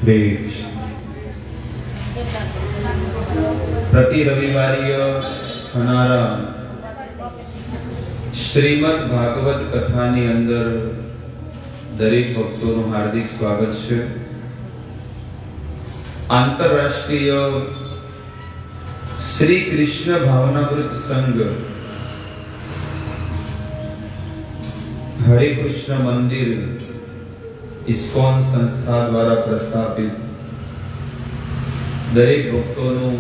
પ્રતિ રવિવારીય થનારા શ્રીમદ ભાગવત કથાની અંદર દરેક ભક્તોનું હાર્દિક સ્વાગત છે. આંતરરાષ્ટ્રીય શ્રી કૃષ્ણ ભાવનામૃત સંઘ હરે કૃષ્ણ મંદિર ઇસ્કોન સંસ્થા દ્વારા પ્રસ્થાપિત દરેક ભક્તોનું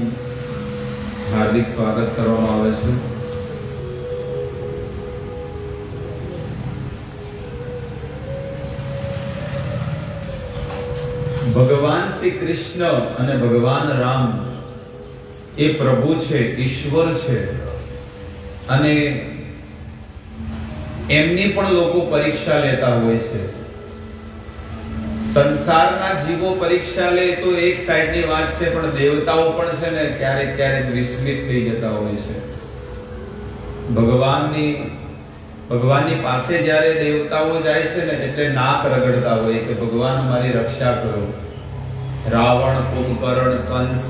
હાર્દિક સ્વાગત કરવામાં આવે છે. ભગવાન શ્રી કૃષ્ણ અને ભગવાન રામ એ પ્રભુ છે, ઈશ્વર છે, અને એમની પણ લોકો પરીક્ષા લેતા હોય છે. સંસારના જીવો પરીક્ષા લે તો એક સાઈડની વાત છે, પણ દેવતાઓ પણ છે ને ક્યારેક ક્યારેક વિસ્મિત થઈ જતા હોય છે. ભગવાનની પાસે જ્યારે દેવતાઓ જાય છે ને એટલે નાક રગડતા હોય કે ભગવાન અમારી રક્ષા કરો. રાવણ, કુંભકર્ણ, કંસ,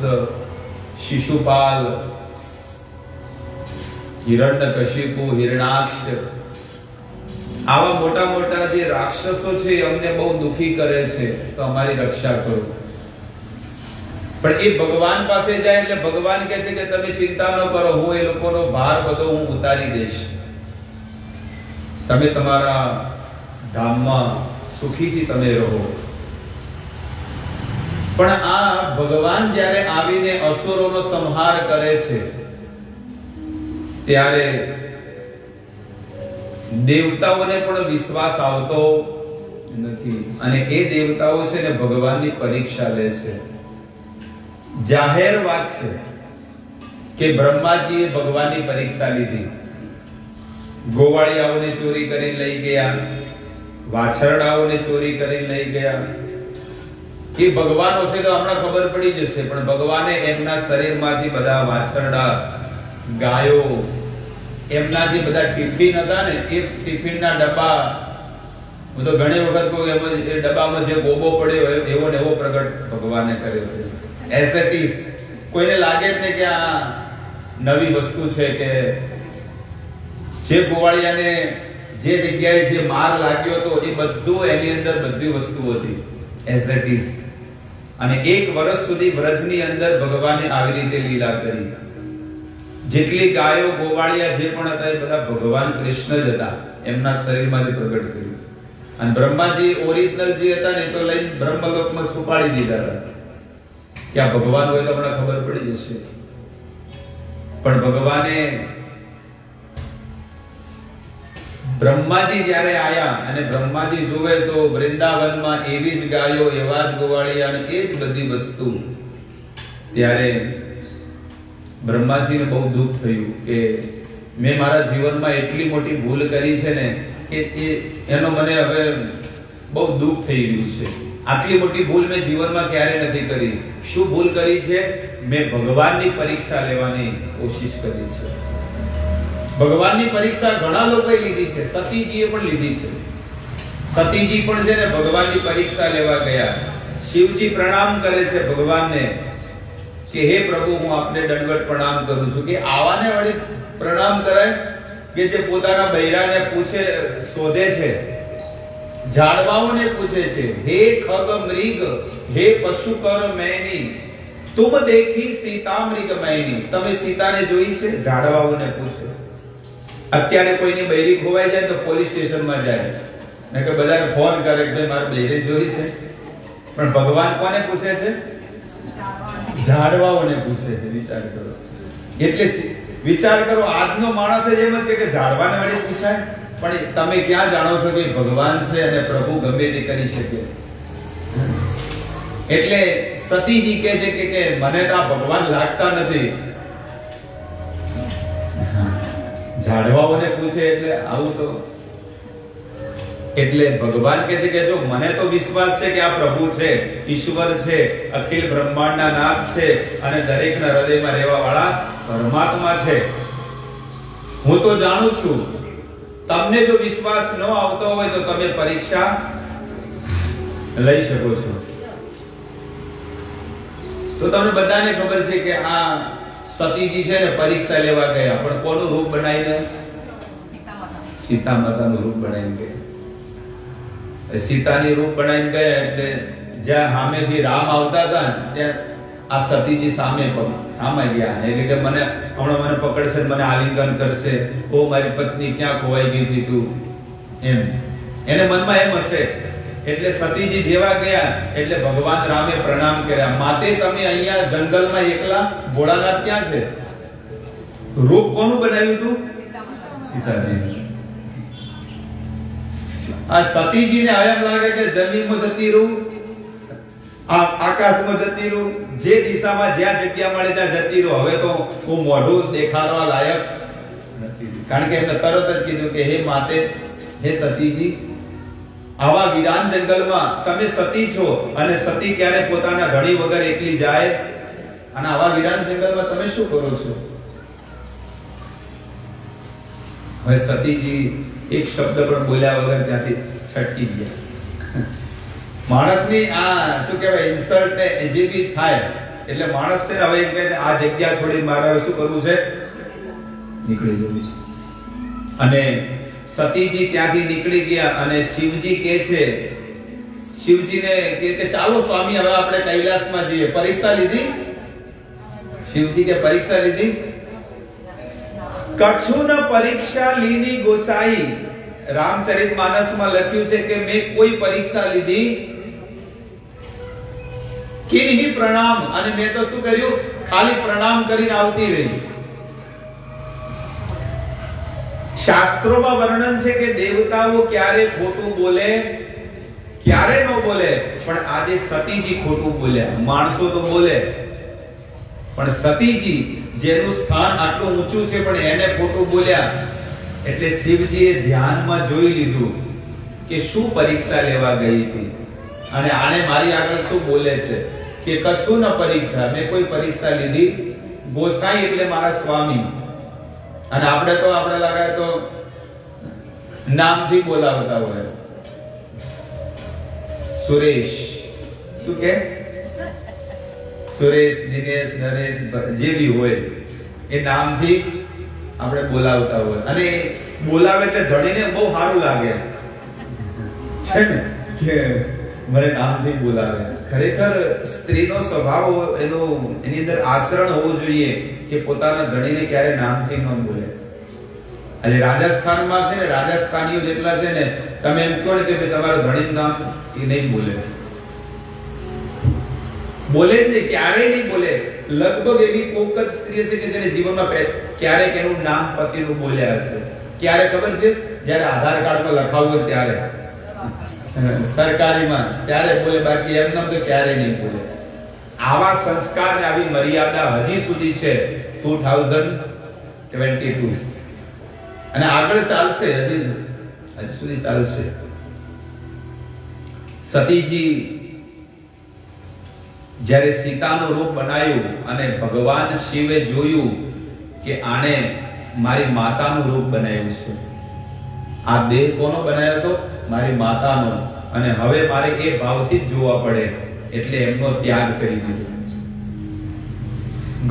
શિશુપાલ, હિરણ્યકશિપુ, હિરણાક્ષ, આવા મોટા મોટા જે રાક્ષસો છે અમને બહુ દુખી કરે છે, તો અમારી રક્ષા કરો. પણ એ ભગવાન પાસે જાય એટલે ભગવાન કહે છે કે તમે ચિંતા ન કરો, હું એ લોકોનો ભાર બધો હું ઉતારી દઈશ. તમે તમારા ધામમાં સુખીથી તમે રહો. પણ આ ભગવાન જ્યારે આવીને અસુરોનો સંહાર કરે છે ત્યારે દેવતાઓને પણ વિશ્વાસ આવતો નથી, અને એ દેવતાઓ છે ને ભગવાનની પરીક્ષા લે છે. જાહેર વાત છે કે બ્રહ્માજીએ ભગવાનની પરીક્ષા લીધી. ગોવાળિયાઓને ચોરી કરીને લઈ ગયા, વાછરડાઓને ચોરી કરીને લઈ ગયા. એ ભગવાનો છે તો હમણાં ખબર પડી જશે, પણ ભગવાને એમના શરીરમાંથી બધા વાછરડા, ગાયો, એમના જે બધા ટિફિન હતા ને એ ટિફિનના ડબ્બા, હું તો ઘણી વખત કહું એમ એ ડબ્બામાં જે ગોબો પડ્યો એવો ને એવો પ્રગટ ભગવાને કર્યો. As it is. કોઈને લાગે જ નહીં કે આ નવી વસ્તુ છે, કે જે ગોવાળિયાને જે જગ્યાએ જે માર લાગ્યો હતો એ બધું એની અંદર બધી વસ્તુ હતી એઝ ઇટ ઇઝ. અને 1 વર્ષ સુધી વ્રજની અંદર ભગવાને આવી રીતે લીલા કરી. જેટલી ગાયો, ગોવાળિયા જે પણ હતા એ બધા ભગવાન કૃષ્ણ જ હતા, એમના શરીરમાંથી પ્રગટ કર્યું. અને બ્રહ્માજી ઓરિજિનલ જે હતા ને તો લઈને બ્રહ્મલોકમાં છુપાડી દીધા હતા કે આ ભગવાન હોય તો હમણાં ખબર પડી જશે. પણ ભગવાને બ્રહ્માજી જ્યારે આયા અને બ્રહ્માજી જોવે તો વૃંદાવનમાં એવી જ ગાયો, એવા જ ગોવાળિયા અને એ જ બધી વસ્તુ. ત્યારે બ્રહ્માજીને બહુ દુઃખ થયું કે મેં મારા જીવનમાં એટલી મોટી ભૂલ કરી છે ને કે એનો મને હવે બહુ દુઃખ થઈ ગયું છે. આટલી મોટી ભૂલ મેં જીવનમાં ક્યારે નથી કરી. શું ભૂલ કરી છે? મેં ભગવાનની પરીક્ષા લેવાની કોશિશ કરી છે. ભગવાનની પરીક્ષા ઘણા લોકોએ લીધી છે, સતીજીએ પણ લીધી છે. સતીજી પણ છે ને ભગવાનની પરીક્ષા લેવા ગયા. શિવજી પ્રણામ કરે છે ભગવાનને કે હે પ્રભુ, હું આપને દંડવત પ્રણામ કરું છું. કે આવાને વળી પ્રણામ કરાય કે જે પોતાના બૈરાને પૂછે, શોધે છે, ઝાડવાઓને પૂછે છે, હે ખગ મૃગ, હે પશુ કર મૈની, તુમ દેખી સીતા મૃગ મૈની. તમે સીતાને જોઈ છે? ઝાડવાઓને પૂછે. અત્યારે કોઈની બૈરી ખોવાઈ જાય તો પોલીસ સ્ટેશનમાં જાય ને કે બધાને ફોન કરે કે ભાઈ મારી બૈરી જોઈ છે. પણ ભગવાન કોને પૂછે છે? ઝાડવાઓને પૂછે છે. વિચાર કરો. એટલે વિચાર કરો, આજનો માણસ જ એમ જ કે ઝાડવાને વળી પૂછાય. પણ તમે ક્યાં જાણો છો કે ભગવાન છે અને પ્રભુ ગમે તે કરી શકે. એટલે સતીજી કહે છે કે મને તો આ ભગવાન લાગતા નથી. ઝાડવાઓને પૂછે એટલે આવું તો. એટલે ભગવાન કહે છે કે જો મને તો વિશ્વાસ છે કે આ પ્રભુ છે, ઈશ્વર છે, અખિલ બ્રહ્માંડના નાથ છે અને દરેકના હૃદયમાં રહેવા વાળા પરમાત્મા છે. હું તો જાણું છું. તમને જો વિશ્વાસ ન આવતો હોય તો તમે પરીક્ષા લઈ શકો છો. તો તમને બધાને ખબર છે કે આ સતીજી છે ને પરીક્ષા લેવા ગયા, પણ કોનું રૂપ બનાવીને? સીતા માતાનું રૂપ બનાવીને ગયા. સીતાની રૂપ બનાવીને ગયા એટલે જ્યાં સામેથી રામ આવતા હતા ત્યાં આ સતીજી સામે ગયા, એટલે કે મને હમણાં મને પકડશે, મને આલિંગન કરશે, ઓ મારી પત્ની ક્યાં ખોવાઈ ગઈ હતી તું, એમ એને મનમાં એમ હશે. એટલે સતીજી જેવા ગયા એટલે ભગવાન રામે પ્રણામ કર્યા, માતે તમે અહીંયા જંગલમાં એકલા, ભોળાનાથ ક્યાં છે? રૂપ કોનું બનાવ્યું હતું? સીતાજી. આ સતીજીને એમ લાગે કે જમીનમાં જતી રહું, આકાશમાં જતી રહું, જે દિશામાં જ્યાં જગ્યા મળે ત્યાં જતી રહું, હવે તો હું મોઢું દેખાડવા લાયક નથી. કારણ કે એમને તરત જ કીધું કે હે માતે, હે સતીજી, આવા વિરાન જંગલમાં તમે સતી છો, અને સતી ક્યારે પોતાના ધણી વગર એકલી જાય, અને આવા વિરાન જંગલમાં તમે શું કરો છો? હવે સતીજી એક શબ્દ પણ બોલ્યા વગર ત્યાંથી છટકી ગયા. માણસની આ શું કહેવાય ઇન્સલ્ટ ને જે બી થાય એટલે માણસ છે ને હવે એમ કહે કે આ જગ્યા છોડી મારે શું કરવું છે? નીકળી જવું છે. અને સતીજી ત્યાંથી નીકળી ગયા અને શિવજી કહે છે, શિવજીને કે ચાલો સ્વામી હવે આપણે કૈલાસમાં જઈએ. પરીક્ષા લીધી? શિવજી કે પરીક્ષા લીધી? કछु ન પરીક્ષા લીધી ગોસાઈ. રામચરિતમાનસમાં લખ્યું છે કે મેં કોઈ પરીક્ષા લીધી કિન્હી પ્રણામ, અને મેં તો શું કર્યું? ખાલી પ્રણામ કરીને આવતી રહી. શાસ્ત્રોમાં વર્ણન છે કે દેવતાઓ ક્યારે ખોટું બોલે, ક્યારે ન બોલે, પણ આજે સતીજી ખોટું બોલ્યા. માણસો તો બોલે, પણ સતીજી જેનું સ્થાન આટલું ઊંચું છે પણ એને ખોટું બોલ્યા. એટલે શિવજીએ ધ્યાનમાં જોઈ લીધું કે શું પરીક્ષા લેવા ગઈ હતી, અને આને મારી આગળ શું બોલે છે કે કછું ન પરીક્ષા, મેં કોઈ પરીક્ષા લીધી. ગોસાઈ એટલે મારા સ્વામી, અને આપણે લગાય તો નામથી બોલાવતા હોય. સુરેશ, શું કે સુરેશ, દિનેશ, નરેશ, જે બી હોય એ નામથી આપણે બોલાવતા હોય, અને બોલાવે એટલે ધણીને બહુ સારું લાગે છે ને કે મને નામથી બોલાવે. ખરેખર સ્ત્રીનો સ્વભાવ એની અંદર આચરણ હોવું જોઈએ કે પોતાના ધણીને ક્યારે નામથી ન બોલે. આજે રાજસ્થાનમાં છે ને, રાજસ્થાનીઓ જેટલા છે ને, તમે એમ કહો ને કે તમારો ધણીનું નામ, એ નહીં બોલે, બોલે જ નહીં, ક્યારેય નહીં બોલે. લગભગ એવી કોક જ સ્ત્રી છે કે જેને જીવનમાં ક્યારેક એનું નામ પતિનું બોલ્યા હશે. ક્યારે ખબર છે? જ્યારે આધાર કાર્ડમાં લખાવું હોય ત્યારે, સરકારીમાં ત્યારે બોલે, બાકી એમ નામ તો ક્યારેય નહીં બોલે. આવા સંસ્કાર ને આવી મર્યાદા હજી સુધી છે 2022, અને આગળ ચાલશે, હજી સુધી ચાલશે. સતીજી જ્યારે સીતાનું રૂપ બનાવ્યું અને ભગવાન શિવે જોયું કે આણે મારી માતાનું રૂપ બનાવ્યું છે, આ દેહ કોનો બનાવ્યો હતો? મારી માતાનો, અને હવે મારે એ ભાવથી જ જોવા પડે, એટલે એમનો ત્યાગ કરી દીધો.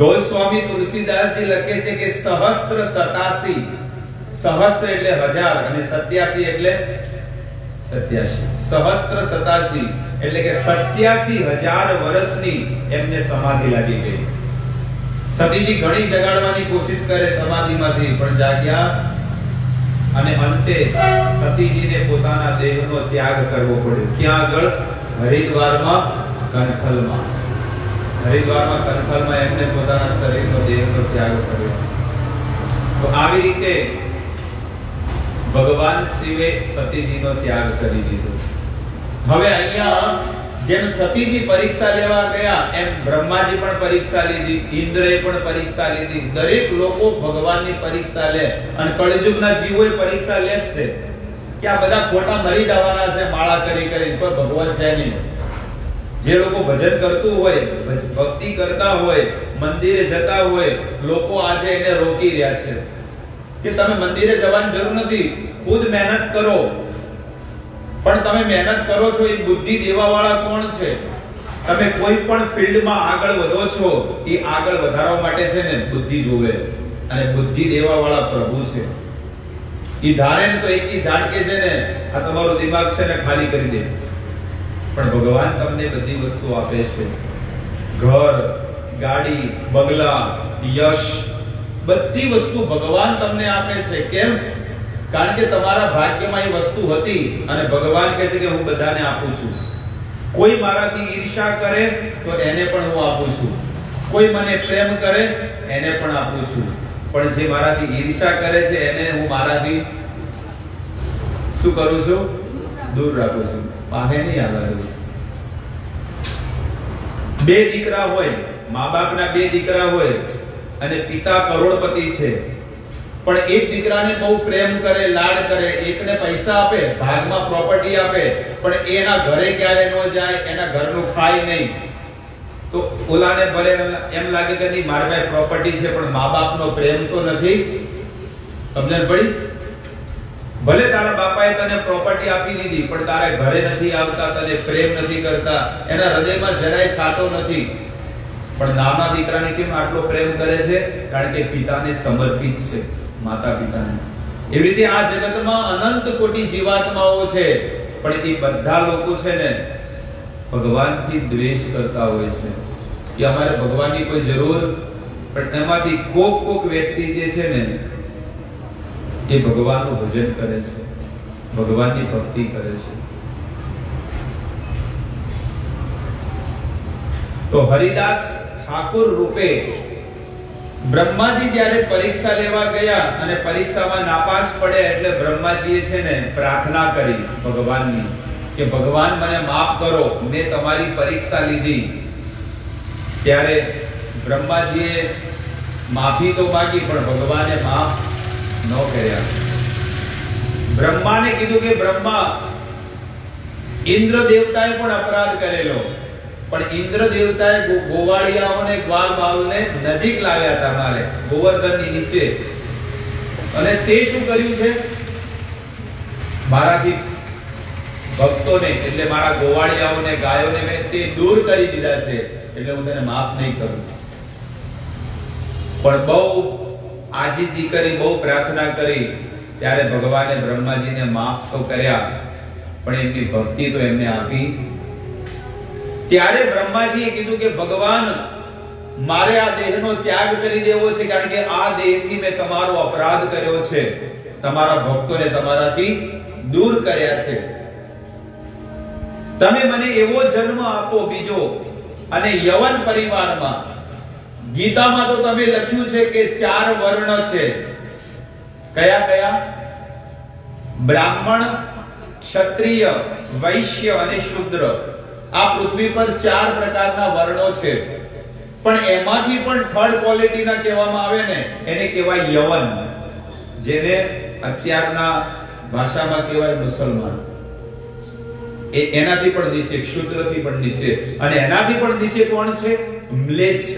ગોસ્વામી તુલસીદાસજી લખે છે કે સહસ્ત્ર 87, સહસ્ત્ર એટલે 1000 અને 87 એટલે 87, સહસ્ત્ર 87 એટલે કે 87,000 વર્ષની એમને સમાધિ લાગી ગઈ. સતીજી ઘણી જગાડવાની કોશિશ કરે સમાધિમાંથી, પણ જાગ્યા, અને અંતે સતીજીને પોતાના દેહનો ત્યાગ કરવો પડ્યો. ક્યાં આગળ? હરિદ્વારમાં, કનખલમાં. હરિદ્વારમાં, કનખલમાં એમને પોતાના શરીરનો દેહનો ત્યાગ કર્યો. તો આવી રીતે ભગવાન શિવે સતીજીનો ત્યાગ કરી દીધો. હવે અહીંયા જેમ સતીજી પરીક્ષા લેવા ગયા, એમ બ્રહ્માજી પણ પરીક્ષા લીધી, ઇન્દ્રએ પણ પરીક્ષા લીધી. દરેક લોકો ભગવાનની પરીક્ષા લે, અને કળિયુગના જીવોએ પરીક્ષા લે જ છે કે આ બધા ખોટા મરી જવાના છે માળા કરી કરી, કોઈ ભગવાન છે નહીં. જે લોકો ભજન કરતું હોય, ભક્તિ કરતા હોય, મંદિરે જતા હોય, લોકો આજે એને રોકી રહ્યા છે કે તમે મંદિરે જવાની જરૂર નથી, ખુદ મહેનત કરો. પણ તમે મહેનત કરો છો, એ બુદ્ધિ દેવા વાળા કોણ છે? તમે કોઈ પણ ફિલ્ડમાં આગળ વધો છો, એ આગળ વધારવા માટે છે ને બુદ્ધિ જોવે, અને બુદ્ધિ દેવા વાળા પ્રભુ છે. એ ધારે ને તો એકી ઝાટકે છે ને આ તમારું દિમાગ છે ને ખાલી કરી દે. પણ ભગવાન તમને બધી વસ્તુ આપે છે, ઘર, ગાડી, બંગલા, યશ, બધી વસ્તુ ભગવાન તમને આપે છે. કેમ? કારણ કે તમારા ભાગ્યમાં એ વસ્તુ હતી, અને ભગવાન કહે છે કે હું બધાને આપું છું. કોઈ મારાથી ઈર્ષા કરે તો એને પણ હું આપું છું, કોઈ મને પ્રેમ કરે એને પણ આપું છું, પણ જે મારાથી ઈર્ષા કરે છે એને હું મારાથી શું કરું છું? દૂર રાખું છું, પાસે નહીં આવવા દઉં. બે દીકરા હોય, મા બાપના બે દીકરા હોય, અને પિતા કરોડપતિ છે, પણ એક દીકરાને બહુ પ્રેમ કરે, લાડ કરે, એકને પૈસા આપે, ભાગમાં પ્રોપર્ટી આપે, પણ એના ઘરે ક્યારે ન જાય, એના ઘરનું ખાય નહીં, તો ઓલાને ભલે એમ લાગે કે નહીં મારા પાસે પ્રોપર્ટી છે પણ મા બાપનો પ્રેમ તો નથી. સમજણ પડી? ભલે તારા બાપાએ તને પ્રોપર્ટી આપી દીધી, પણ તારે ઘરે નથી આવતા, તને પ્રેમ નથી કરતા, એના હૃદયમાં જરાય છાંટો નથી. પણ નાના દીકરાને કેમ આટલો પ્રેમ કરે છે? કારણ કે પિતાને સમર્પિત છે, માતા પિતાને. એવી રીતે આ જગતમાં અનંત કોટી જીવાત્માઓ છે, પણ એ બધા લોકો છે ને ભગવાનથી દ્વેષ કરતા હોય છે કે અમારે ભગવાનની કોઈ જરૂર, પણ એમાંથી કોક વ્યક્તિ જે છે ને એ ભગવાનનું ભજન કરે છે, ભગવાનની ભક્તિ કરે છે. તો હરિદાસ ઠાકુર રૂપે બ્રહ્માજી જ્યારે પરીક્ષા લેવા ગયા અને પરીક્ષામાં નાપાસ પડે એટલે બ્રહ્માજીએ છે ને પ્રાર્થના કરી ભગવાનની કે ભગવાન મને માફ કરો, મેં તમારી પરીક્ષા લીધી. ત્યારે બ્રહ્માજીએ માફી તો માંગી, પણ ભગવાને માફ ન કર્યા. બ્રહ્માને કીધું કે બ્રહ્મા, ઇન્દ્ર દેવતાએ પણ અપરાધ કરેલો, પણ ઇન્દ્ર દેવતાએ ગોવાળિયાઓને ગ્વાલ બાવને નજીક લાવ્યા હતા મારે ગોવર્ધનની નીચે, અને તે શું કર્યું છે? મારાથી ભક્તોને એટલે મારા ગોવાળિયાઓને, ગાયોને મેં તે દૂર કરી દીધા છે, એટલે હું તેને માફ નહીં કરું. પણ બહુ આજીજી કરી, બહુ પ્રાર્થના કરી, ત્યારે ભગવાને બ્રહ્માજીને માફ તો કર્યા, પણ એમની ભક્તિ તો એમને આપી. ત્યારે બ્રહ્માજીએ કીધું કે ભગવાન, મારે આ દેહનો ત્યાગ કરી દેવો છે, કારણ કે આ દેહથી મેં તમારો અપરાધ કર્યો છે, તમારા ભક્તોને તમારાથી દૂર કર્યા છે. તમે મને એવો જન્મ આપો બીજો, અને યવન પરિવારમાં. ગીતામાં તો તમે લખ્યું છે કે 4 વર્ણ છે. કયા કયા? બ્રાહ્મણ, ક્ષત્રિય, વૈશ્ય અને શૂદ્ર. આ પૃથ્વી પર 4 પ્રકારના વર્ણો છે, પણ એમાંથી પણ થર્ડ ક્વોલિટીના કહેવામાં આવે ને એને કહેવાય યવન, જેને અત્યારના ભાષામાં કહેવાય મુસલમાન. એનાથી પણ નીચે, ક્ષુદ્રથી પણ નીચે, અને એનાથી પણ નીચે કોણ છે? મ્લેચ્છ.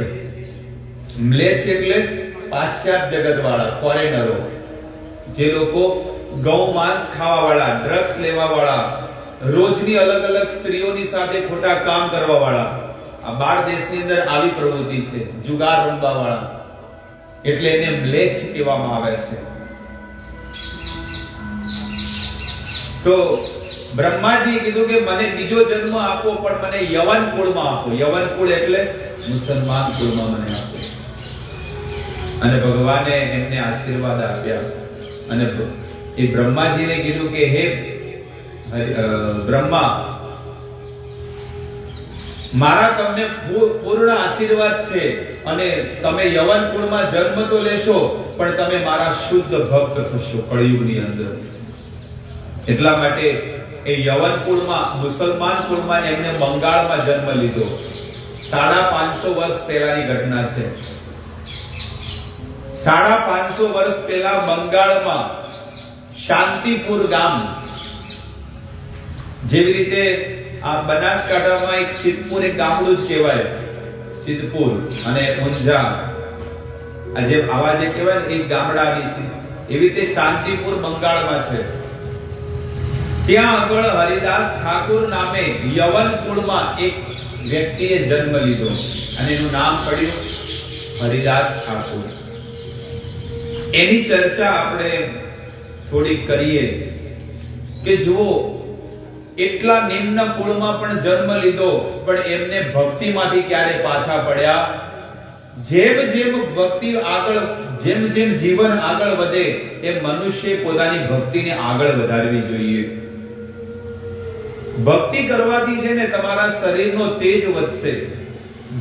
મ્લેચ્છ એટલે પાશ્ચાત્ય જગત વાળા, ફોરેનરો, જે લોકો ગૌ માંસ ખાવા વાળા, ડ્રગ્સ લેવા વાળા, રોજની અલગ અલગ સ્ત્રીઓની સાથે ખોટા કામ કરવા વાળા. આ 12 દેશની અંદર આવી પ્રવૃત્તિ છે, જુગાર રમવા વાળા, એટલે એને મ્લેચ્છ કહેવામાં આવે છે. તો બ્રહ્માજીએ કીધું કે મને બીજો જન્મ આપો, પણ મને યવન કુળમાં આપો. યવન કુળ એટલે મુસલમાન કુળમાં મને આપો. અને ભગવાને એમને આશીર્વાદ આપ્યા, અને એ બ્રહ્માજીને કીધું કે હે બ્રહ્મા, મારા તમને પૂર્ણ આશીર્વાદ છે, અને તમે યવન કુળમાં જન્મ તો લેશો, પણ તમે મારા શુદ્ધ ભક્ત થશો કળિયુગની અંદર. એટલા માટે એ યવન કુળમાં, મુસલમાન કુળમાં એમને બંગાળમાં જન્મ લીધો. 550 વર્ષ પહેલાની ઘટના છે. 550 વર્ષ પહેલા બંગાળમાં શાંતિપુર ગામ, જેવી રીતે આ બનાસકાંઠામાં એક સિદ્ધપુર, એક ગામડું જ કહેવાય સિદ્ધપુર, અને ઊંઝા, આજે આવા જે કહેવાય ને એક ગામડાની છે, એવી રીતે શાંતિપુર બંગાળમાં છે. ત્યાં આગળ હરિદાસ ઠાકુર નામે યવન કુળમાં એક વ્યક્તિએ જન્મ લીધો અને એનું નામ પડ્યું હરિદાસ ઠાકોર. એની ચર્ચા આપણે થોડીક કરીએ કે જુઓ, એટલા નિમ્ન કુળમાં પણ જન્મ લીધો, પણ એમને ભક્તિમાંથી ક્યારે પાછા પડ્યા? જેમ જેમ ભક્તિ આગળ, જેમ જેમ જીવન આગળ વધે એમ મનુષ્ય પોતાની ભક્તિને આગળ વધારવી જોઈએ. ભક્તિ કરવાથી છે ને તમારા શરીરનો તેજ વધશે,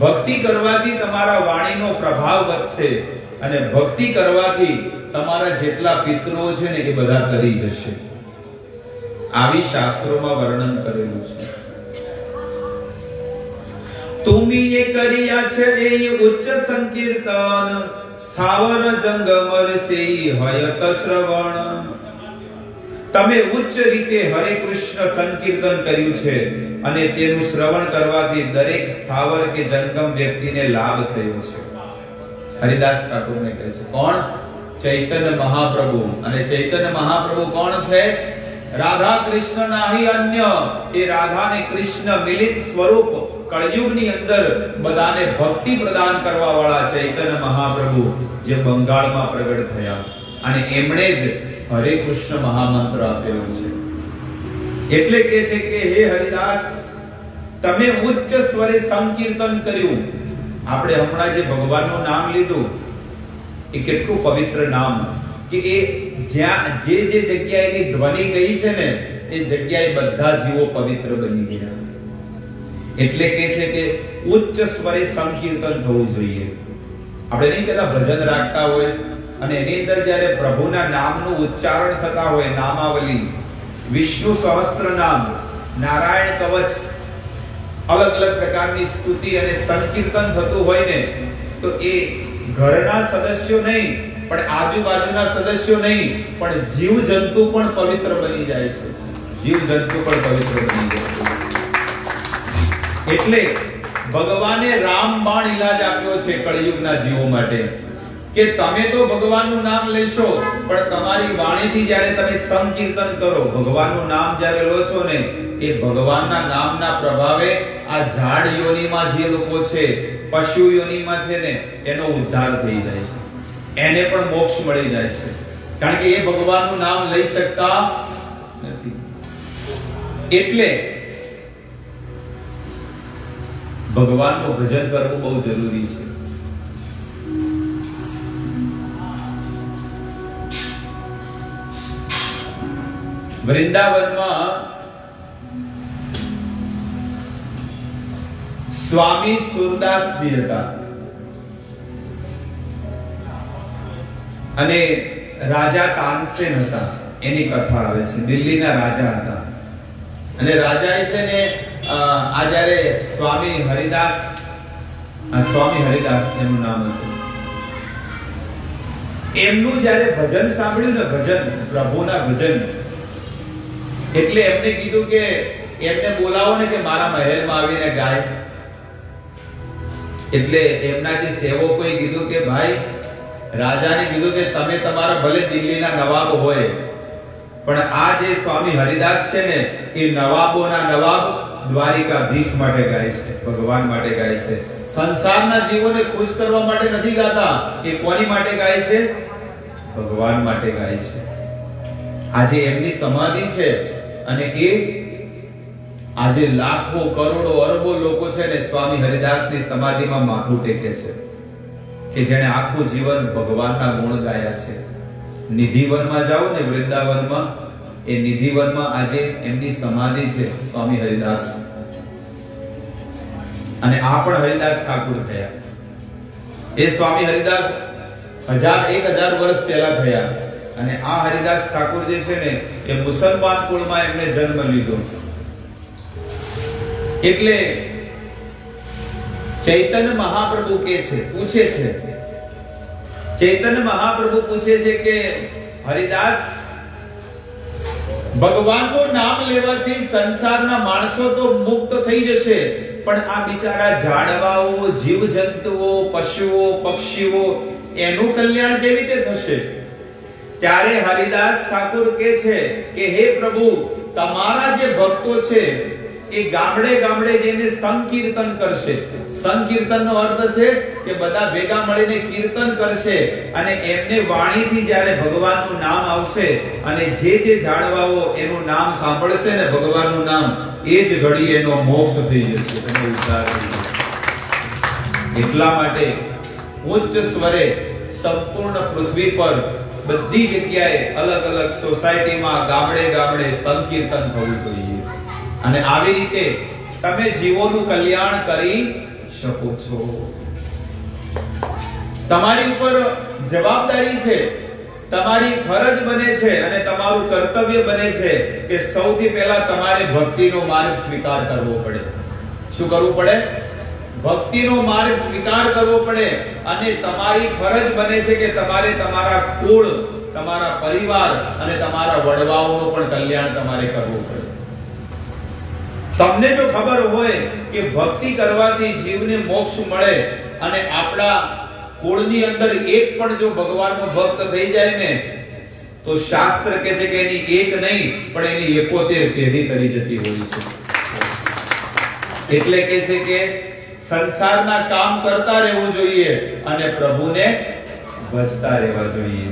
ભક્તિ કરવાથી તમારા વાણીનો પ્રભાવ વધશે, અને ભક્તિ કરવાથી તમારા જેટલા પિતૃઓ છે ને એ બધા તરી જશે. આવી શાસ્ત્રોમાં વર્ણન કરેલું છે. તુમીએ કર્યા છે એ ઉચ્ચ સંકીર્તન, સાવર જંગમર સેઈ હયત શ્રવણ. તમે ઉચ્ચ રીતે હરે કૃષ્ણ સંકીર્તન કર્યું છે અને તેનું શ્રવણ કરવાથી દરેક સ્થાવર કે જંગમ વ્યક્તિને લાભ થયો છે. હરિદાસ ઠાકોરને કહે છે. કોણ? ચૈતન્ય મહાપ્રભુ. અને ચૈતન્ય મહાપ્રભુ કોણ છે? રાધા કૃષ્ણ નાહી અન્ય. એ રાધા ને કૃષ્ણ મિલિત સ્વરૂપ કળયુગની અંદર બધાને ભક્તિ પ્રદાન કરવા વાળા ચૈતન્ય મહાપ્રભુ જે બંગાળમાં પ્રગટ થયા, અને એમણે જ હરે કૃષ્ણ મહામંત્ર આપેલો છે. એટલે કે છે કે હે હરિદાસ, તમે ઉચ્ચ સ્વરે સંકીર્તન કર્યું. આપણે હમણાં જે ભગવાનનું નામ લીધું એ કેટલું પવિત્ર નામ, કે એ જ્યાં જે જગ્યાએની ધ્વનિ ગઈ છે ને એ જગ્યાએ બધા જીવો પવિત્ર બની ગયા. એટલે કે છે કે ઉચ્ચ સ્વરે સંકીર્તન થવું જોઈએ. આપણે નહીં કહેતા ભજન રાખતા હોય અને એની અંદર જ્યારે પ્રભુના નામનું ઉચ્ચારણ થતા હોય, નામાવલી, વિષ્ણુ સહસ્ત્ર નામ, નારાયણ કવચ, અલગ અલગ પ્રકારની સ્તુતિ અને સંકીર્તન થતું હોય ને, તો એ ઘરના સદસ્યો નહીં, પણ આજુબાજુના સદસ્યો નહીં, પણ જીવ જંતુ પણ પવિત્ર બની જાય છે. જીવ જંતુ પણ પવિત્ર બની જાય છે. એટલે ભગવાને રામબાણ ઈલાજ આપ્યો છે કળિયુગના જીવો માટે, કે તમે તો ભગવાનનું નામ લેશો, પણ તમારી વાણીથી જ્યારે તમે સંકીર્તન કરો, ભગવાનનું નામ જ્યારે લો છો ને, એ ભગવાનના નામના પ્રભાવે આ ઝાડ યોનિમાં જે લોકો છે, પશુ યોનિમાં છે ને, એનો ઉદ્ધાર થઈ જાય છે, એને પણ મોક્ષ મળી જાય છે. કારણ કે એ ભગવાનનું નામ લઈ શકતા નથી. એટલે ભગવાનનું ભજન કરવું બહુ જરૂરી છે. વૃંદાવનમાં સ્વામી સુરદાસજી હતા અને રાજા તાનસેન હતા. એની કથા આવે છે. દિલ્હીના રાજા હતા અને રાજાએ છે ને આ જ્યારે સ્વામી હરિદાસ એનું નામ હતું, એમનું જ્યારે ભજન સાંભળ્યું ને, ભજન, પ્રભુના ભજન, એટલે એમને કીધું કે એમને બોલાવો ને કે મારા મહેલમાં આવીને ગાય. એટલે એમના જે સેવકોએ કીધું કે ભાઈ, રાજાને કીધું કે તમે તમારા ભલે દિલ્હીના નવાબ હોય, પણ આ જે સ્વામી હરિદાસ છે ને, એ નવાબોના નવાબ દ્વારિકાધીશ માટે ગાય છે, ભગવાન માટે ગાય છે. સંસારના જીવોને ખુશ કરવા માટે નથી ગાતા. એ કોની માટે ગાય છે? ભગવાન માટે ગાય છે. આજે એમની સમાધિ છે અને એ આજે લાખો, કરોડો, અરબો લોકો છે ને સ્વામી હરિદાસની સમાધિમાં માથું ટેકે છે, કે જેણે આખું જીવન ભગવાનના ગુણ ગાયા છે. નિધિવનમાં જાઓ ને, વૃંદાવનમાં, એ નિધિવનમાં આજે એમની સમાધિ છે, સ્વામી હરિદાસ. અને આ પણ હરિદાસ ઠાકુર થયા. એ સ્વામી હરિદાસ 1000 વર્ષ પહેલા થયા. અને આ હરિદાસ ઠાકુર જે છે ને, એ મુસલમાન કુળમાં એમને જન્મ લીધો. એટલે ચૈતન્ય મહાપ્રભુ કે છે, પૂછે છે, ચૈતન્ય મહાપ્રભુ પૂછે છે કે હરિદાસ, ભગવાનનું નામ લેવાથી સંસારના માણસો તો મુક્ત થઈ જશે, પણ આ બિચારા ઝાડવાઓ, જીવજંતુઓ, પશુઓ, પક્ષીઓ, એનું કલ્યાણ કેવી રીતે થશે? ત્યારે હરિદાસ ઠાકુર કહે છે કે હે પ્રભુ, તમારા જે ભક્તો છે એ ગામડે ગામડે જઈને સંકીર્તન કરશે. સંકીર્તનનો અર્થ છે કે બધા ભેગા મળીને કીર્તન કરશે અને એમને વાણીથી જ્યારે ભગવાનનું નામ આવશે અને જે જાણવાઓ એનું નામ સાંભળશે ને ભગવાનનું નામ, એ જ ઘડી એનો મોક્ષ થઈ જશે. તમે ઉદ્ધાર થઈ જશે. એટલા માટે ઉચ્ચ સ્વરે સંપૂર્ણ પૃથ્વી પર બધી જગ્યાએ અલગ અલગ સોસાયટીમાં ગામડે ગામડે સંકીર્તન થવું જોઈએ. અને આવી રીતે તમે જીવોનું કલ્યાણ કરી શકો છો. તમારી ઉપર જવાબદારી છે, તમારી ફરજ બને છે અને તમારું કર્તવ્ય બને છે કે સૌથી પહેલા તમારે ભક્તિનો માર્ગ સ્વીકાર કરવો પડે. શું કરવું પડે? ભક્તિનો માર્ગ સ્વીકાર કરવો પડે. અને તમારી ફરજ બને છે કે તમારે તમારા કુળ, તમારા પરિવાર અને તમારા વડવાઓનું પણ કલ્યાણ તમારે કરવું પડે. તમને જો ખબર હોય કે ભક્તિ કરવાથી જીવને મોક્ષ મળે અને આપણા કુળની અંદર એક પણ જો ભગવાનનો ભક્ત થઈ જાય ને, તો શાસ્ત્ર કહે છે કે એની એક નહીં પણ એની 71 પેઢી કરી જતી હોય છે. એટલે કહે છે કે સંસારના કામ કરતા રહેવું જોઈએ અને પ્રભુને ભજતા રહેવા જોઈએ.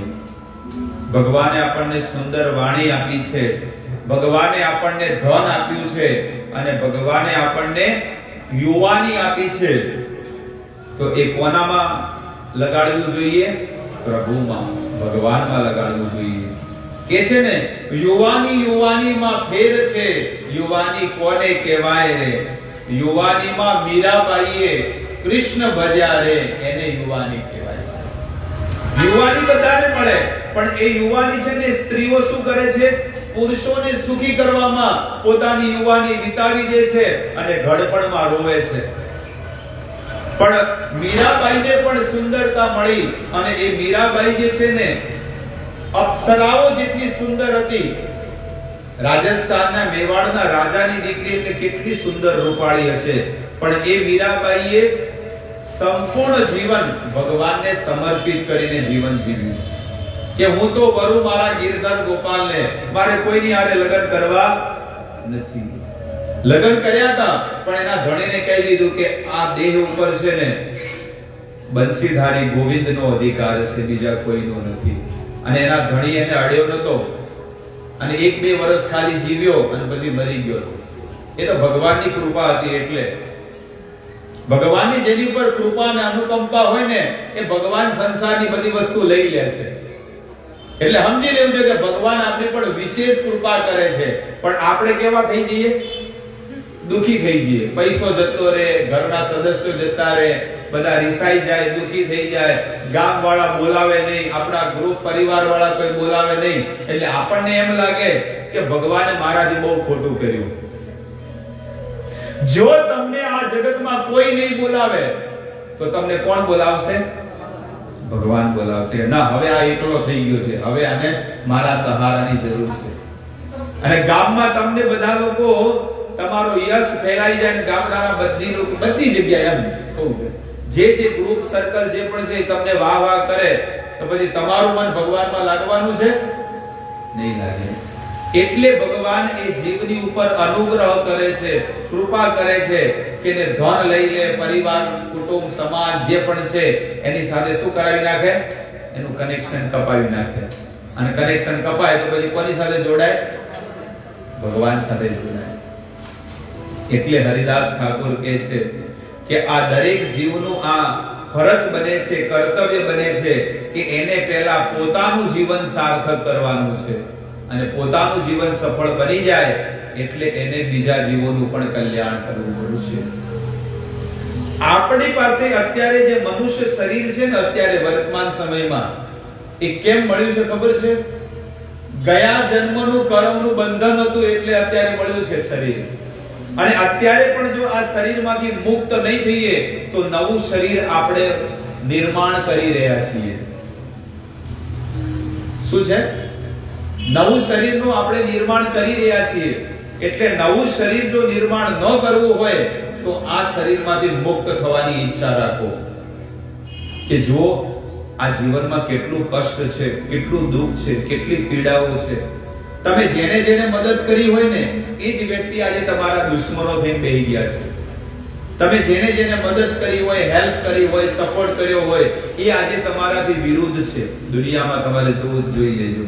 ભગવાને આપણને સુંદર વાણી આપી છે, ભગવાને આપણને ધન આપ્યું છે અને ભગવાને આપણને યુવાની આપી છે. તો એ કોનામાં લગાડવું જોઈએ? પ્રભુમાં, ભગવાનમાં લગાડવું જોઈએ. કે છે ને, યુવાનીમાં ફેર છે, યુવાની કોને કહેવાય રે? યુવાનીમાં મીરાબાઈએ કૃષ્ણ ભજ્યા રે, એને યુવાની કહેવાય છે. યુવાની બધાને મળે, પણ એ યુવાની છે ને, સ્ત્રીઓ શું કરે છે? પુરુષોને સુખી કરવામાં પોતાની યુવાની વિતાવી દે છે અને ઘડપણમાં રોવે છે. પણ મીરાબાઈને પણ સુંદરતા મળી અને એ મીરાબાઈ જે છે ને, અપ્સરાઓ જેટલી સુંદર હતી. રાજસ્થાનના મેવાડના રાજાની દીકરી એટલે કેટલી સુંદર રૂપાળી હશે, પણ એ મીરાબાઈએ સંપૂર્ણ જીવન ભગવાનને સમર્પિત કરીને જીવન જીવ્યું કે હું તો વરુ મારા ગિરધર ગોપાલને, મારે કોઈની હારે લગ્ન કરવા નથી. લગ્ન કર્યા હતા પણ એના ધણીને કહી દીધું કે આ દેહ ઉપર છે ને બંસીધારી ગોવિંદનો અધિકાર છે, બીજા કોઈનો નથી. અને એના ધણી એને અડ્યો નતો અને 1-2 વર્ષ ખાલી જીવ્યો અને પછી મરી ગયો. એ તો ભગવાનની કૃપા હતી. એટલે ભગવાનની જેની પર કૃપા અને અનુકંપા હોય ને, એ ભગવાન સંસારની બધી વસ્તુ લઈ લે છે. એટલે સમજી લેવું છે કે ભગવાન આપણી પર વિશેષ કૃપા કરે છે, પણ આપણે કેવા થઈ જઈએ? દુખી થઈ જઈએ. પૈસો જતો રહે, ઘરના સદસ્યો જતા રહે, બધા રિસાઈ જાય, દુખી થઈ જાય, ગામ વાળા બોલાવે નહીં, આપણા ગ્રુપ પરિવાર વાળા કોઈ બોલાવે નહીં, એટલે આપણને એમ લાગે કે ભગવાને મારાથી બહુ ખોટું કર્યું. જો તમને આ જગતમાં કોઈ નહીં બોલાવે તો તમને કોણ બોલાવશે? ભગવાન બોલાવશે. ના, હવે આ એકલો થઈ ગયો છે, હવે આને મારા સહારાની જરૂર છે. અને ગામમાં તમને બધા લોકો તમારો યશ ફેલાઈ જાય ને, ગામડાના બધી જગ્યાએ એમ કહું જે ગ્રુપ સર્કલ જે પણ છે તમને વાહ વાહ કરે, તો પછી તમારું મન ભગવાનમાં લાગવાનું છે? નહીં લાગે. એટલે ભગવાન એ જીવની ઉપર અનુગ્રહ કરે છે, કૃપા કરે છે કે ને ધન લઈ લે, પરિવાર, કુટુંબ, સમાજ જે પણ છે એની સાથે શું કરાવી નાખે? એનું કનેક્શન કપાવી નાખે. અને કનેક્શન કપાય તો પછી કોની સાથે જોડાય? ભગવાન સાથે જોડાય. એટલે હરિદાસ ઠાકોર કહે છે કે આ દરેક જીવનું આ ફરજ બને છે, કર્તવ્ય બને છે કે એને પહેલા પોતાનું જીવન સાર્થક કરવાનું છે અને પોતાનું જીવન સફળ બની જાય એટલે એને બીજા જીવોનું પણ કલ્યાણ કરવું પડશે. આપણી પાસે અત્યારે જે મનુષ્ય શરીર છે ને, અત્યારે વર્તમાન સમયમાં એ કેમ મળ્યું છે ખબર છે? ગયા જન્મનું કર્મનું બંધન હતું એટલે અત્યારે મળ્યું છે શરીર. અને અત્યારે પણ જો આ શરીરમાંથી મુક્ત નહીં થઈએ તો નવું શરીર આપણે નિર્માણ કરી રહ્યા છીએ. શું છે? નવું શરીરનું આપણે નિર્માણ કરી રહ્યા છીએ. એટલે નવું શરીર જો નિર્માણ ન કરવું હોય તો આ શરીરમાંથી મુક્ત થવાની ઈચ્છા રાખો. કે જો આ જીવનમાં કેટલું કષ્ટ છે, કેટલું દુઃખ છે, કેટલી પીડાઓ છે, તમે જેને જેને મદદ કરી હોય ને એ જ વ્યક્તિ આજે તમારા દુશ્મનો થઈને બેહી ગયા છે. તમે જેને જેને મદદ કરી હોય, હેલ્પ કરી હોય, સપોર્ટ કર્યો હોય, એ આજે તમારાથી વિરુદ્ધ છે. દુનિયામાં તમારે જોવું જોઈ લેજો.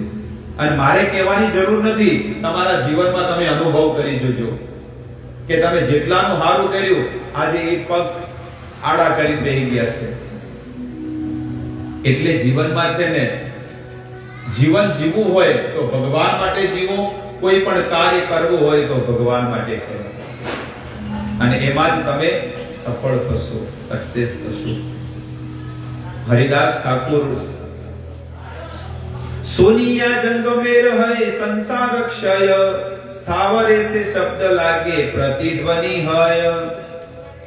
અને મારે કહેવાની જરૂર નથી, તમારા જીવનમાં તમે અનુભવ કરી જોજો કે તમે જેટલાનું સારું કર્યું આજે એક પગ આડા કરી બેહી ગયા છે. એટલે જીવનમાં છે ને, જીવન જીવવું હોય તો ભગવાન માટે જીવો, કોઈ પણ કાર્ય કરવું હોય તો ભગવાન માટે કરો, અને એમાં જ તમે સફળ થશો, સક્સેસ થશો. હરિદાસ ઠાકુર સોનિયા જંગ મેં રહે સંસાર ક્ષય, સ્થાવર એસે શબ્દ લાગે પ્રતિધ્વનિ હય.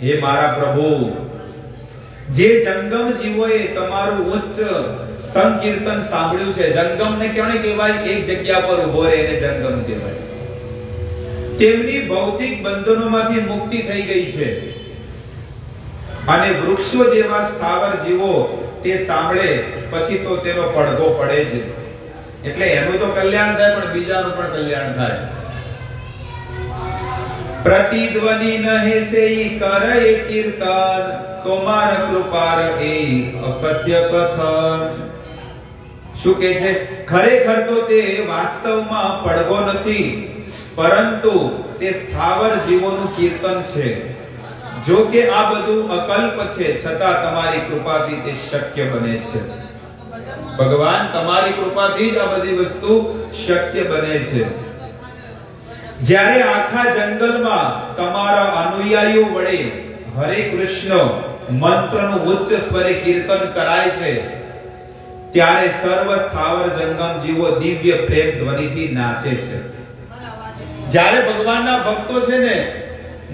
હે મારા પ્રભુ, જે જંગમ જીવોએ તમારું ઉચ્ચ સંકીર્તન સાંભળ્યું છે, જંગમ ને કેને કહેવાય, એક જગ્યા પર ઉભો રહે એને જંગમ કહેવાય. તેમની ભૌતિક બંધનોમાંથી મુક્તિ થઈ ગઈ છે, અને વૃક્ષો જેવા સ્થાવર જીવો તે સાંભળે પછી તો તેનો પડઘો પડે જ. એટલે એનું તો કલ્યાણ થાય, પણ બીજાનું પણ કલ્યાણ થાય. પ્રતિધ્વનિ નહે સેઈ કરે કીર્તન, તમાર કૃપાર એ અકથ્ય કથન. શું કે છે? ખરેખર તો તે વાસ્તવમાં પડઘો નથી, પરંતુ તે સ્થાવર જીવોનું કીર્તન છે. જો કે આ બધું અકલ્પ છે, છતાં તમારી કૃપાથી તે શક્ય બને છે. ભગવાન, તમારી કૃપાથી જ આ બધી વસ્તુ શક્ય બને છે. જ્યારે આખા જંગલમાં તમારા અનુયાયીઓ વડે હરે કૃષ્ણ મંત્રનું ઉચ્ચ સ્વરે કીર્તન કરાય છે, ત્યારે સર્વ સ્થાવર જંગમ જીવો દિવ્ય પ્રેમ ધ્વનિથી નાચે છે. જ્યારે ભગવાનના ભક્તો છે ને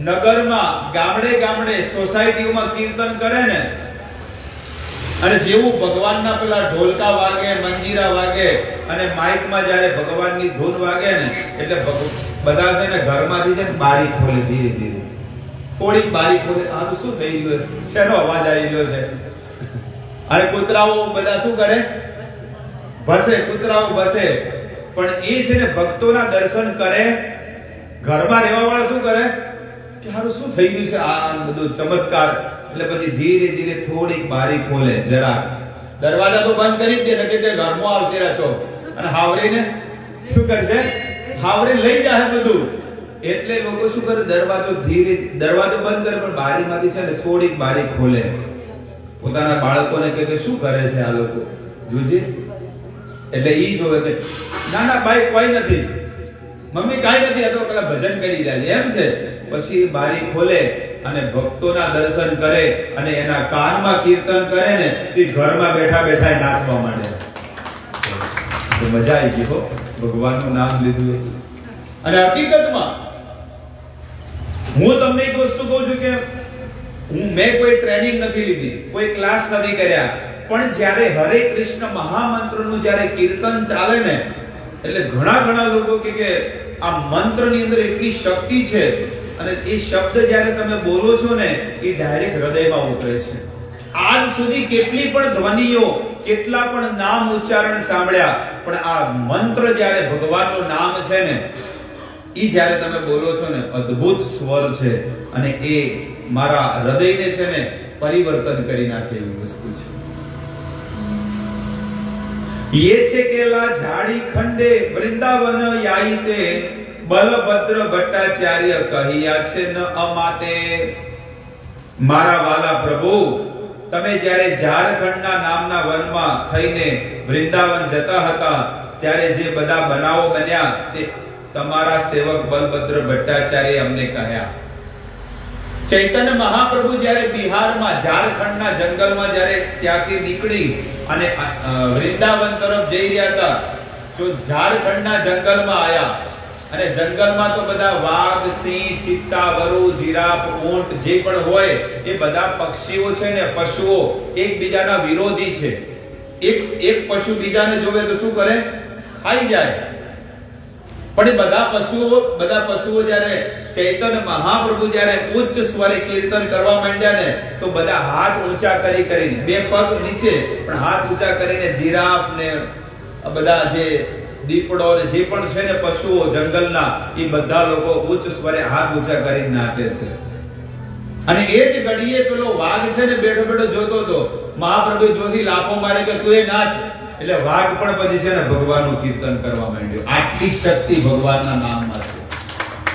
નગરમાં, ગામડે ગામડે, સોસાયટીઓમાં કીર્તન કરે ને, અને જેવું ભગવાનના પેલા ઢોલકા વાગે, મંજીરા વાગે, અને માઇકમાં જ્યારે ભગવાનની ધૂન વાગે ને, એટલે બધા છે ને ઘરમાંથી છે ને બારી ખોલે, ધીરે ધીરે થોડીક બારી ખોલે. આ તો શું થઈ ગયું? શેનો અવાજ આવી રહ્યો છે? અને કૂતરાઓ બધા શું કરે? ભસે, કૂતરાઓ ભસે. પણ એ છે ને ભક્તોના દર્શન કરે, ઘરમાં રહેવા વાળા શું કરે કે હારું શું થઈ ગયું છે આ બધું ચમત્કાર. એટલે પછી ધીરે ધીરે થોડીક બારી ખોલે, જરા દરવાજા તો બંધ કરી જ દે, કે ઘરમાં આવશે રાચો, અને હાવરીને શું કરશે? હાવરી લઈ જાય બધું. એટલે લોકો શું કરે? દરવાજો બંધ કરે, પણ બારીમાંથી છે ને થોડીક બારી ખોલે. પોતાના બાળકોને કે શું કરે છે આ લોકો, જોજે. એટલે ઈ જોવે કે ના ના ભાઈ કોઈ નથી, મમ્મી કાઈ નથી, આ તો પેલા ભજન કરી જાય એમ છે. પછી બારી ખોલે અને ભક્તોના દર્શન કરે, અને એના કાનમાં કીર્તન કરે ને, તે ઘરમાં બેઠા બેઠા નાચવા માંડે. તો મજા આવી ગઈ હો, ભગવાનનું નામ લીધું. અને હકીકતમાં હું તમને એક વસ્તુ કહું છું કે મેં કોઈ ટ્રેનિંગ નથી લીધી, કોઈ ક્લાસ નથી કર્યા, પણ જ્યારે હરે કૃષ્ણ મહામંત્રનું જ્યારે કીર્તન ચાલે ને, એટલે ઘણા લોકો કે આ મંત્રની અંદર એટલી શક્તિ છે, અને એ શબ્દ જ્યારે તમે બોલો છો ને, એ ડાયરેક્ટ હૃદયમાં ઉતરે છે. આજ સુધી કેટલી પણ ધ્વનિઓ, કેટલા પણ નામ ઉચ્ચારણ સાંભળ્યા, પણ આ મંત્ર જ્યારે ભગવાનનું નામ છે ને, એ જ્યારે તમે બોલો છો ને, અદ્ભુત સ્વર છે, અને એ મારા હૃદયને છે ને પરિવર્તન કરી નાખે એવી વસ્તુ છે. ये છે કેલા ઝાડી ખંડે વૃંદાવન યાઈતે, બલભદ્ર ભટ્ટાચાર્ય કહ્યા છે ન અમાતે. મારા વાલા પ્રભુ, તમે જ્યારે ઝારખંડના નામના વનમાં થઈને વૃંદાવન જતા હતા, ત્યારે જે બધા બનાવો બન્યા તે તમારા સેવક બલભદ્ર ભટ્ટાચાર્ય અમને કહ્યા. ચૈતન્ય મહાપ્રભુ જ્યારે બિહારમાં ઝારખંડના જંગલમાં જ્યારે ત્યાંથી નીકળી અને વૃંદાવન તરફ જઈ રહ્યા હતા, તો ઝારખંડના જંગલમાં આયા, અને જંગલમાં તો બધા વાઘ, સિંહ, ચિત્તા, વરુ, જીરાફ, ઊંટ જે પણ હોય એ બધા પક્ષીઓ છે ને, પશુઓ એકબીજાના વિરોધી છે. એક પશુ બીજાને જોવે તો શું કરે? ખાઈ જાય. પણ એ બધા પશુઓ જ્યારે ચૈતન્ય મહાપ્રભુ જ્યારે ઉચ્ચ સ્વરે કીર્તન કરવા માંડ્યા ને, તો બધા હાથ ઊંચા કરીને, બે પગ નીચે પણ હાથ ઊંચા કરીને, જીરાફ ને બધા જે દીપડો ને જે પણ છે ને પશુઓ જંગલના, એ બધા લોકો ઉચ્ચ સ્વરે હાથ ઊંચા કરીને નાચે છે. અને એ જ ઘડીએ પેલો વાઘ છે ને બેઠો બેઠો જોતો હતો. મહાપ્રભુ જોથી લાફો મારે કે તું એ નાચ, એટલે વાઘ પણ પછી છે ને ભગવાનનું કીર્તન કરવા માંડ્યો. આટલી શક્તિ ભગવાનના નામમાં છે.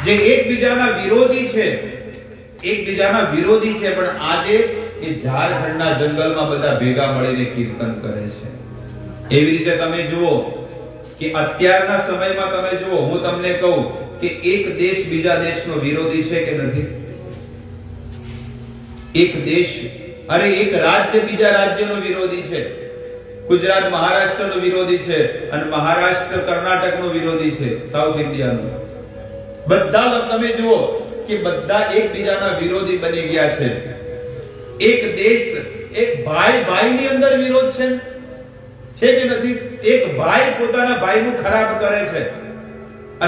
જે એકબીજાના વિરોધી છે, એકબીજાના વિરોધી છે, પણ આજે એ ઝારખંડના જંગલમાં બધા ભેગા મળીને કીર્તન કરે છે. એવી રીતે તમે જુઓ કે અત્યારના સમયમાં તમે જુઓ, હું તમને કહું કે એક દેશ બીજા દેશનો વિરોધી છે કે નથી? એક દેશ, અરે એક રાજ્ય બીજા રાજ્યનો વિરોધી છે. ગુજરાત મહારાષ્ટ્રનો વિરોધી છે અને મહારાષ્ટ્ર કર્ણાટકનો વિરોધી છે, સાઉથ ઇન્ડિયાનો. બધા તમે જુઓ કે બધા એકબીજાના વિરોધી બની ગયા છે. એક દેશ, એક ભાઈ ભાઈની અંદર વિરોધ છે કે નથી? એક ભાઈ પોતાના ભાઈનું ખરાબ કરે છે.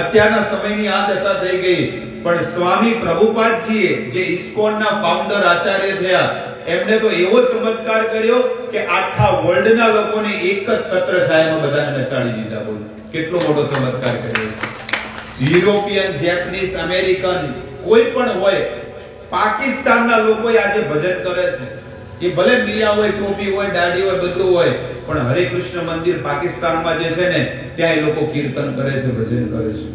અત્યારના સમયની આ દશા થઈ ગઈ. પણ સ્વામી પ્રભુપાદજીએ, જે ઇસ્કોનના ફાઉન્ડર આચાર્ય થયા, એમને તો એવો ચમત્કાર કર્યો કે આખા વર્લ્ડના લોકોને એક જ છત્ર છાયામાં બધાને નચાડી દીધા. બોલો કેટલો મોટો ચમત્કાર કર્યો છે. યુરોપિયન, જેપનીઝ, અમેરિકન, કોઈ પણ હોય, પાકિસ્તાનના લોકો આજે ભજન કરે છે. એ ભલે મિયા હોય, ટોપી હોય, દાઢી હોય, બધું હોય, પણ હરે કૃષ્ણ મંદિર પાકિસ્તાનમાં જે છે ને, ત્યાં એ લોકો કીર્તન કરે છે, ભજન કરે છે.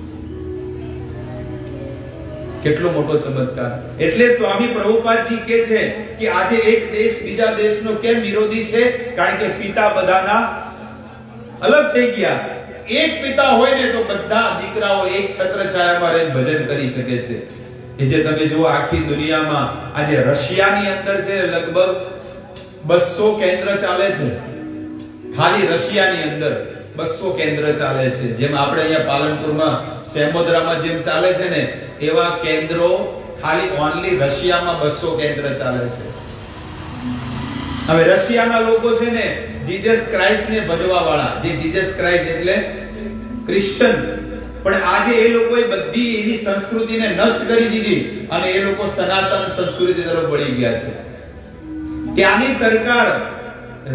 કેટલો મોટો ચમત્કાર. એટલે સ્વામી પ્રભુપાદજી કહે છે કે આજે એક દેશ બીજા દેશનો કેમ વિરોધી છે? કારણ કે પિતા બધાના અલગ થઈ ગયા. એક પિતા હોય ને તો બધા દીકરાઓ એક છત્ર છાયામાં રહીને ભજન કરી શકે છે. એ જે તમે જુઓ આખી દુનિયામાં આજે રશિયાની અંદર છે લગભગ 200 કેન્દ્ર ચાલે છે. ખાલી રશિયાની અંદર 200 કેન્દ્ર ચાલે છે. જેમ આપણે અહીંયા પાલનપુરમાં સેમોદરામાં જેમ ચાલે છે ને, એવા કેન્દ્રો ખાલી ઓનલી રશિયામાં 200 કેન્દ્ર ચાલે છે. હવે રશિયાના લોકો છે ને જીસસ ક્રાઇસ્ટને ભજવા વાળા, જે જીસસ ક્રાઇસ્ટ એટલે ક્રિશ્ચન, પણ આજે એ લોકોએ બધી એની સંસ્કૃતિને નષ્ટ કરી દીધી અને એ લોકો સનાતન સંસ્કૃતિ તરફ વળી ગયા છે. ત્યાંની સરકાર,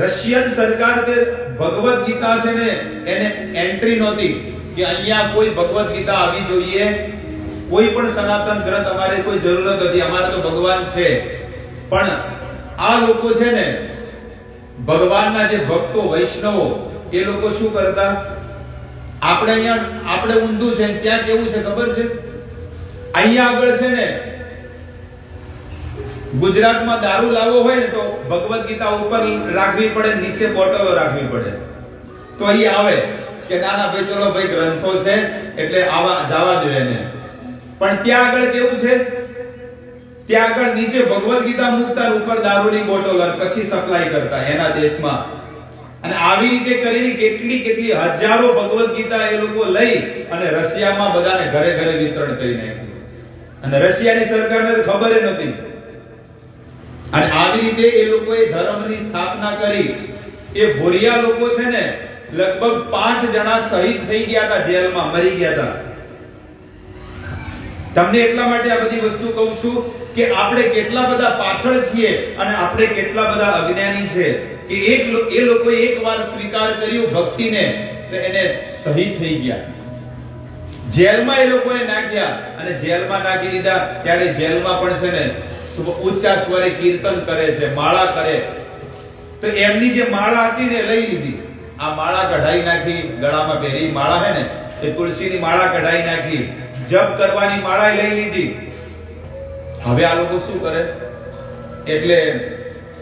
રશિયન સરકાર છે, ભગવદ ગીતા છે ને એને એન્ટ્રી નહોતી કે અહીંયા કોઈ ભગવદ ગીતા આવી જોઈએ, કોઈ પણ સનાતન ગ્રંથ અમારે કોઈ જરૂરત નથી, અમારે તો ભગવાન છે. પણ આ લોકો છે ને ભગવાનના જે ભક્તો વૈષ્ણવો, એ લોકો શું કરતા? આપણે અહીંયા આપણે ઊંધું છે, ત્યાં કેવું છે ખબર છે? અહીંયા આગળ છે ને ગુજરાતમાં દારૂ લાવવો હોય ને તો ભગવદ ગીતા ઉપર રાખવી પડે, નીચે બોટલો રાખવી પડે. તો અહીં આવે કે ના ના ભાઈ ચલો ભાઈ ગ્રંથો છે એટલે આવા જવા દે એને. પણ ત્યાં આગળ કેવું છે? ત્યાં આગળ નીચે ભગવદ ગીતા મૂકતા, ઉપર દારૂની બોટલ પછી સપ્લાય કરતા એના દેશમાં. અને આવી રીતે કરીને કેટલી હજારો ભગવદ ગીતા એ લોકો લઈ અને રશિયામાં બધાને ઘરે ઘરે વિતરણ કરી નાખ્યું. અને રશિયાની સરકારને તો ખબર નથી. અને આવી રીતે એ લોકોએ ધર્મની સ્થાપના કરી. એ ભોરિયા લોકો છે ને લગભગ 5 જણા શહીદ થઈ ગયા હતા, જેલમાં મરી ગયા હતા. તમને એટલા માટે આ બધી વસ્તુ કહું છું કે આપણે કેટલા બધા પાછળ છીએ અને આપણે કેટલા બધા અજ્ઞાની છે કે એ લોકોએ એકવાર સ્વીકાર કર્યો ભક્તિને તો એને શહીદ થઈ ગયા. જેલમાં એ લોકોને નાખ્યા અને જેલમાં નાખી દીધા. ત્યારે જેલમાં પણ છે ને ઊંચા સ્વરે કીર્તન કરે છે, માળા કરે. તો એમની જે માળા હતી ને લઈ લીધી. આ માળા કઢાઈ નાખી, ગળામાં પહેરી માળા હે ને એ તુલસીની માળા કઢાઈ નાખી, જપ કરવાની માળા લઈ લીધી. હવે આ લોકો શું કરે? એટલે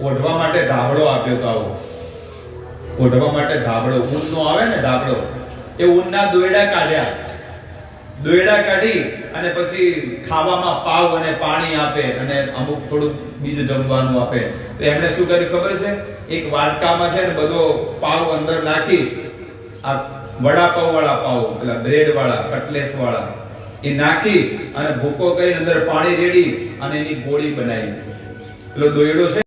ઓઢવા માટે ધાબળો આપ્યો તો આવો ઓઢવા માટે ધાબળો, ઊનનો આવે ને ધાબળો, એ ઊનના દોયડા કાઢ્યા. દોયડા કાઢી અને પછી ખાવામાં પાવ અને પાણી આપે અને અમુક થોડું બીજું જમવાનું આપે. તો એમણે શું કર્યું ખબર છે? એક વાટકામાં છે ને બધો પાવ અંદર નાખી, આ વડાપાવ વાળા પાવ, પેલા બ્રેડ વાળા, કટલેસ વાળા, એ નાખી અને ભૂકો કરીને અંદર પાણી રેડી અને એની ગોળી બનાવી. પેલો દોયડો છે